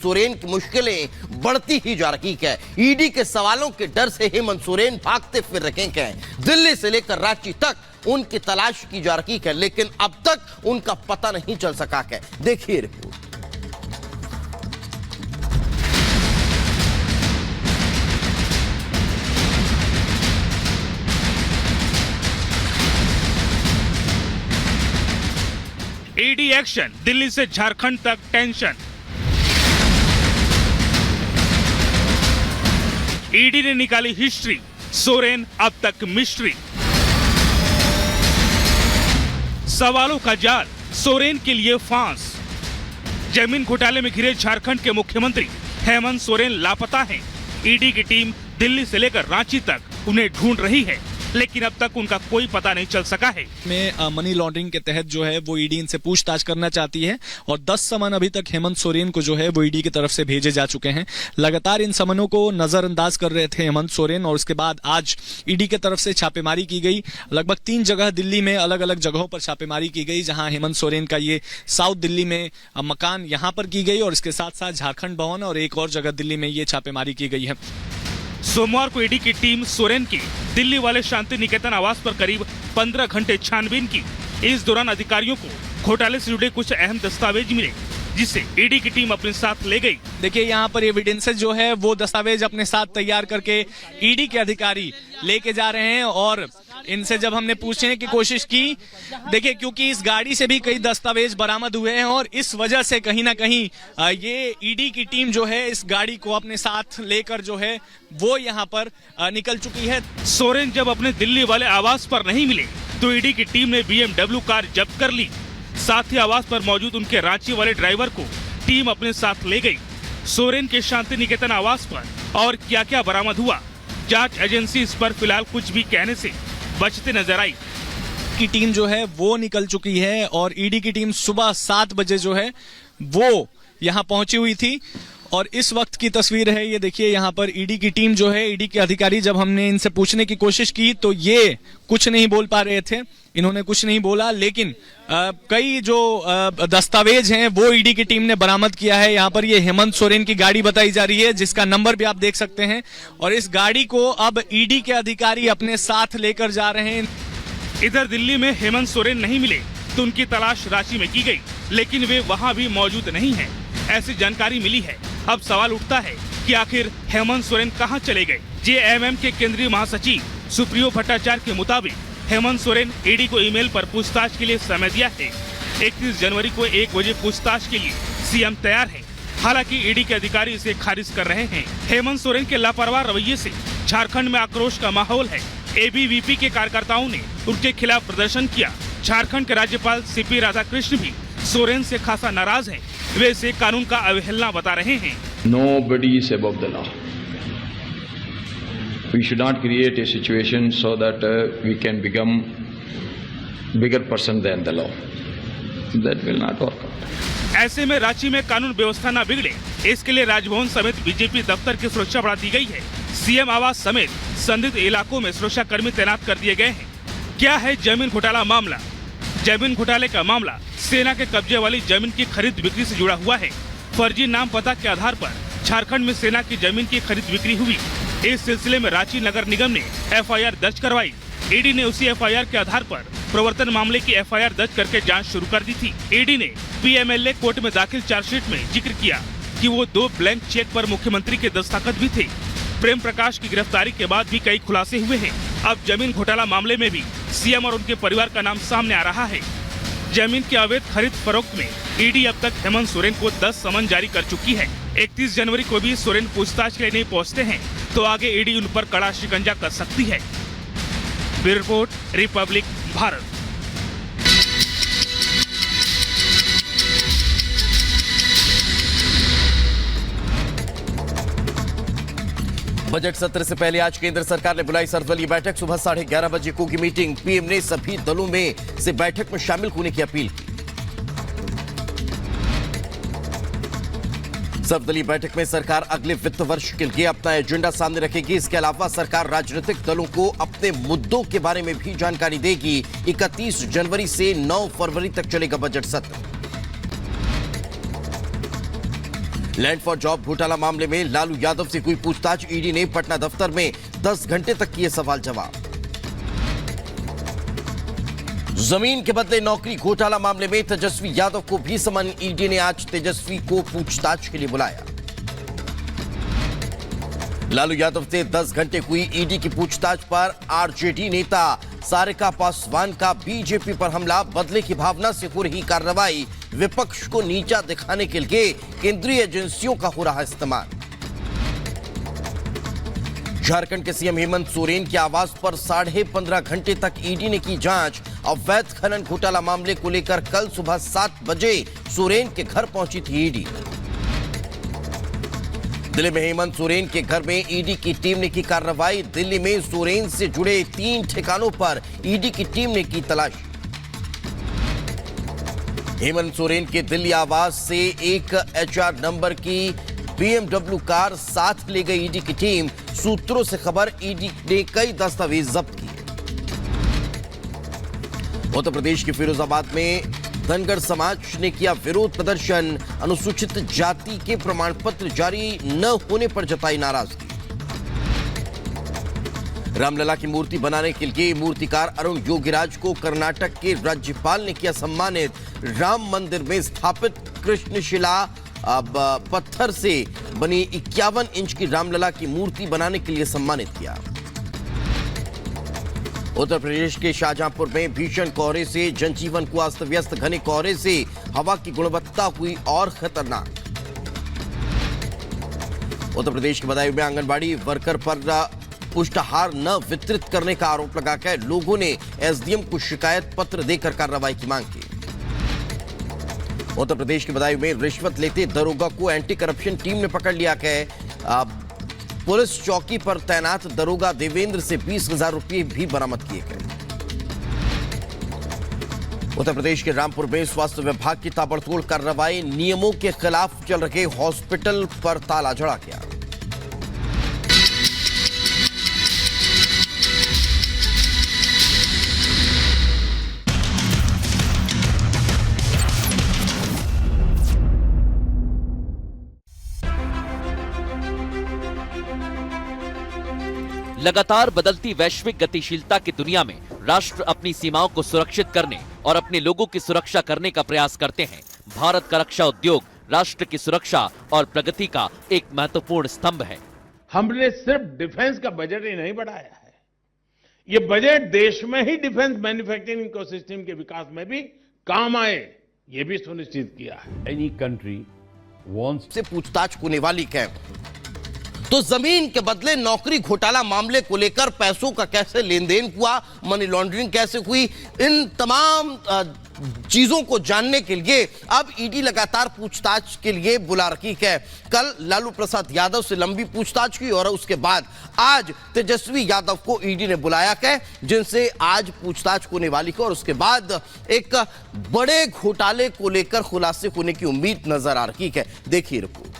सोरेन की मुश्किलें बढ़ती ही जा रही है। ईडी के सवालों के डर से हेमंत सोरेन भागते फिर रहे हैं। दिल्ली से लेकर रांची तक उनकी तलाश की जा रही है, लेकिन अब तक उनका पता नहीं चल सका है। देखिए रिपोर्ट। ईडी एक्शन, दिल्ली से झारखंड तक टेंशन। ईडी ने निकाली हिस्ट्री, सोरेन अब तक मिस्ट्री। सवालों का जाल, सोरेन के लिए फांस। जमीन घोटाले में घिरे झारखंड के मुख्यमंत्री हेमंत सोरेन लापता हैं। ईडी की टीम दिल्ली से लेकर रांची तक उन्हें ढूंढ रही है, लेकिन अब तक उनका कोई पता नहीं चल सका है। में मनी लॉन्ड्रिंग के तहत जो है वो ईडी इनसे पूछताछ करना चाहती है और 10 समन अभी तक हेमंत सोरेन को जो है वो ईडी की तरफ से भेजे जा चुके हैं। लगातार इन समनों को नजरअंदाज कर रहे थे हेमंत सोरेन और उसके बाद आज ईडी की तरफ से छापेमारी की गई। लगभग 3 जगह दिल्ली में अलग अलग जगहों पर छापेमारी की गई, जहां हेमंत सोरेन का ये साउथ दिल्ली में मकान यहां पर की गई और इसके साथ साथ झारखंड भवन और एक और जगह दिल्ली में ये छापेमारी की गई है। सोमवार को ईडी की टीम सोरेन की दिल्ली वाले शांति निकेतन आवास पर करीब 15 घंटे छानबीन की। इस दौरान अधिकारियों को घोटाले से जुड़े कुछ अहम दस्तावेज मिले, जिसे ईडी की टीम अपने साथ ले गई। देखिए यहाँ पर एविडेंसेस जो है वो दस्तावेज अपने साथ तैयार करके ईडी के अधिकारी लेके जा रहे हैं और इनसे जब हमने पूछने की कोशिश की, देखिए क्योंकि इस गाड़ी से भी कई दस्तावेज बरामद हुए हैं और इस वजह से कहीं ना कहीं ये ईडी की टीम जो है इस गाड़ी को अपने साथ लेकर जो है वो यहाँ पर निकल चुकी है। सोरेन जब अपने दिल्ली वाले आवास पर नहीं मिले तो ईडी की टीम ने BMW कार जब्त कर ली। साथ ही आवास पर मौजूद उनके रांची वाले ड्राइवर को टीम अपने साथ ले गई। सोरेन के शांति निकेतन आवास पर और क्या क्या बरामद हुआ, जांच एजेंसी इस पर फिलहाल कुछ भी कहने से बचते नजर आई। की टीम जो है वो निकल चुकी है और ईडी की टीम सुबह 7 बजे जो है वो यहाँ पहुंची हुई थी और इस वक्त की तस्वीर है ये। देखिए यहाँ पर ईडी की टीम जो है, ईडी के अधिकारी, जब हमने इनसे पूछने की कोशिश की तो ये कुछ नहीं बोल पा रहे थे, इन्होंने कुछ नहीं बोला, लेकिन कई जो दस्तावेज हैं वो ईडी की टीम ने बरामद किया है। यहाँ पर ये हेमंत सोरेन की गाड़ी बताई जा रही है, जिसका नंबर भी आप देख सकते हैं और इस गाड़ी को अब ईडी के अधिकारी अपने साथ लेकर जा रहे हैं। इधर दिल्ली में हेमंत सोरेन नहीं मिले तो उनकी तलाश रांची में की गई, लेकिन वे वहां भी मौजूद नहीं हैं, ऐसी जानकारी मिली है। अब सवाल उठता है कि आखिर हेमंत सोरेन कहां चले गए। जेएमएम के केंद्रीय महासचिव सुप्रियो भट्टाचार्य के मुताबिक हेमंत सोरेन ईडी को ईमेल पर पूछताछ के लिए समय दिया है। 31 जनवरी को 1 बजे पूछताछ के लिए सीएम तैयार है। हालांकि ईडी के अधिकारी इसे खारिज कर रहे हैं। हेमंत सोरेन के लापरवाह रवैये से झारखंड में आक्रोश का माहौल है। एबीवीपी के कार्यकर्ताओं ने उनके खिलाफ प्रदर्शन किया। झारखंड के राज्यपाल सीपी राधाकृष्ण भी सोरेन से खासा नाराज हैं। वे इसे कानून का अवहेलना बता रहे हैं। Nobody is above the law. We should not create a situation so that we can become bigger person than the law. That will not work out. ऐसे में रांची में कानून व्यवस्था न बिगड़े, इसके लिए राजभवन समेत बीजेपी दफ्तर की सुरक्षा बढ़ा दी गई है। सीएम आवास समेत संदिग्ध इलाकों में सुरक्षा कर्मी तैनात कर दिए गए हैं। क्या है जमीन घोटाला मामला? जमीन घोटाले का मामला सेना के कब्जे वाली जमीन की खरीद बिक्री से जुड़ा हुआ है। फर्जी नाम पता के आधार पर झारखंड में सेना की जमीन की खरीद बिक्री हुई। इस सिलसिले में रांची नगर निगम ने एफआईआर दर्ज करवाई। ईडी ने उसी एफआईआर के आधार पर प्रवर्तन मामले की एफआईआर दर्ज करके जांच शुरू कर दी थी। ईडी ने पीएमएलए कोर्ट में दाखिल चार्जशीट में जिक्र किया कि वो 2 ब्लैंक चेक पर मुख्यमंत्री के दस्तखत भी थे। प्रेम प्रकाश की गिरफ्तारी के बाद भी कई खुलासे हुए हैं। अब जमीन घोटाला मामले में भी सीएम और उनके परिवार का नाम सामने आ रहा है। जमीन की अवैध खरीद फरोख्त में ईडी अब तक हेमंत सोरेन को 10 समन जारी कर चुकी है। 31 जनवरी को भी सोरेन पूछताछ के लिए नहीं पहुंचते हैं तो आगे ईडी उन पर कड़ा शिकंजा कर सकती है। Bureau report, Republic Bharat. Budget सत्र से पहले आज केंद्र सरकार ने बुलाई सर्वदलीय बैठक। सुबह 11:30 बजे होगी मीटिंग। पीएम ने सभी दलों में से बैठक में शामिल होने की अपील की। सर्वदलीय बैठक में सरकार अगले वित्त वर्ष के लिए अपना एजेंडा सामने रखेगी। इसके अलावा सरकार राजनीतिक दलों को अपने मुद्दों के बारे में भी जानकारी देगी। 31 जनवरी से 9 फरवरी तक चलेगा बजट सत्र। लैंड फॉर जॉब घोटाला मामले में लालू यादव से हुई पूछताछ, ईडी ने पटना दफ्तर में 10 घंटे तक किए सवाल जवाब। जमीन के बदले नौकरी घोटाला मामले में तेजस्वी यादव को भी समन, ईडी ने आज तेजस्वी को पूछताछ के लिए बुलाया। लालू यादव से 10 घंटे हुई ईडी की पूछताछ पर आरजेडी नेता सारिका पासवान का बीजेपी पर हमला, बदले की भावना से हो रही कार्रवाई, विपक्ष को नीचा दिखाने के लिए केंद्रीय एजेंसियों का हो रहा इस्तेमाल। झारखंड के सीएम हेमंत सोरेन के आवास पर 15.5 घंटे तक ईडी ने की जांच। अवैध खनन घोटाला मामले को लेकर कल सुबह 7 बजे सोरेन के घर पहुंची थी ईडी। दिल्ली में हेमंत सोरेन के घर में ईडी की टीम ने की कार्रवाई। दिल्ली में सोरेन से जुड़े 3 ठिकानों पर ईडी की टीम ने की तलाशी। हेमंत सोरेन के दिल्ली आवास से एक HR नंबर की BMW कार साथ ले गई ईडी की टीम। सूत्रों से खबर, ईडी ने कई दस्तावेज जब्त किए। उत्तर प्रदेश के फिरोजाबाद में धनगर समाज ने किया विरोध प्रदर्शन, अनुसूचित जाति के प्रमाण पत्र जारी न होने पर जताई नाराजगी। रामलला की मूर्ति बनाने के लिए मूर्तिकार अरुण योगीराज को कर्नाटक के राज्यपाल ने किया सम्मानित। राम मंदिर में स्थापित कृष्णशिला पत्थर से बनी 51 इंच की रामलला की मूर्ति बनाने के लिए सम्मानित किया। उत्तर प्रदेश के शाहजहांपुर में भीषण कोहरे से जनजीवन को अस्त व्यस्त, घने कोहरे से हवा की गुणवत्ता हुई और खतरनाक। उत्तर प्रदेश के बदायूं में आंगनबाड़ी वर्कर पर पुष्टाहार न वितरित करने का आरोप लगाकर लोगों ने एसडीएम को शिकायत पत्र देकर कार्रवाई की मांग की। उत्तर प्रदेश के बदायूं में रिश्वत लेते दरोगा को एंटी करप्शन टीम ने पकड़ लिया है। पुलिस चौकी पर तैनात दरोगा देवेंद्र से 20,000 रुपये भी बरामद किए गए। उत्तर प्रदेश के रामपुर में स्वास्थ्य विभाग की ताबड़तोड़ कार्रवाई, नियमों के खिलाफ चल रहे हॉस्पिटल पर ताला जड़ा गया। लगातार बदलती वैश्विक गतिशीलता की दुनिया में राष्ट्र अपनी सीमाओं को सुरक्षित करने और अपने लोगों की सुरक्षा करने का प्रयास करते हैं। भारत का रक्षा उद्योग राष्ट्र की सुरक्षा और प्रगति का एक महत्वपूर्ण स्तंभ है। हमने सिर्फ डिफेंस का बजट ही नहीं बढ़ाया है, ये बजट देश में ही डिफेंस मैन्युफैक्चरिंग इकोसिस्टम के विकास में भी काम आए, ये भी सुनिश्चित किया है। Any country wants से पूछताछ होने वाली है। तो जमीन के बदले नौकरी घोटाला मामले को लेकर पैसों का कैसे लेन देन हुआ, मनी लॉन्ड्रिंग कैसे हुई, इन तमाम चीजों को जानने के लिए अब ईडी लगातार पूछताछ के लिए बुला रखी है। कल लालू प्रसाद यादव से लंबी पूछताछ की और उसके बाद आज तेजस्वी यादव को ईडी ने बुलाया है, जिनसे आज पूछताछ होने वाली है और उसके बाद एक बड़े घोटाले को लेकर खुलासे होने की उम्मीद नजर आ रही है। देखिए रिपोर्ट।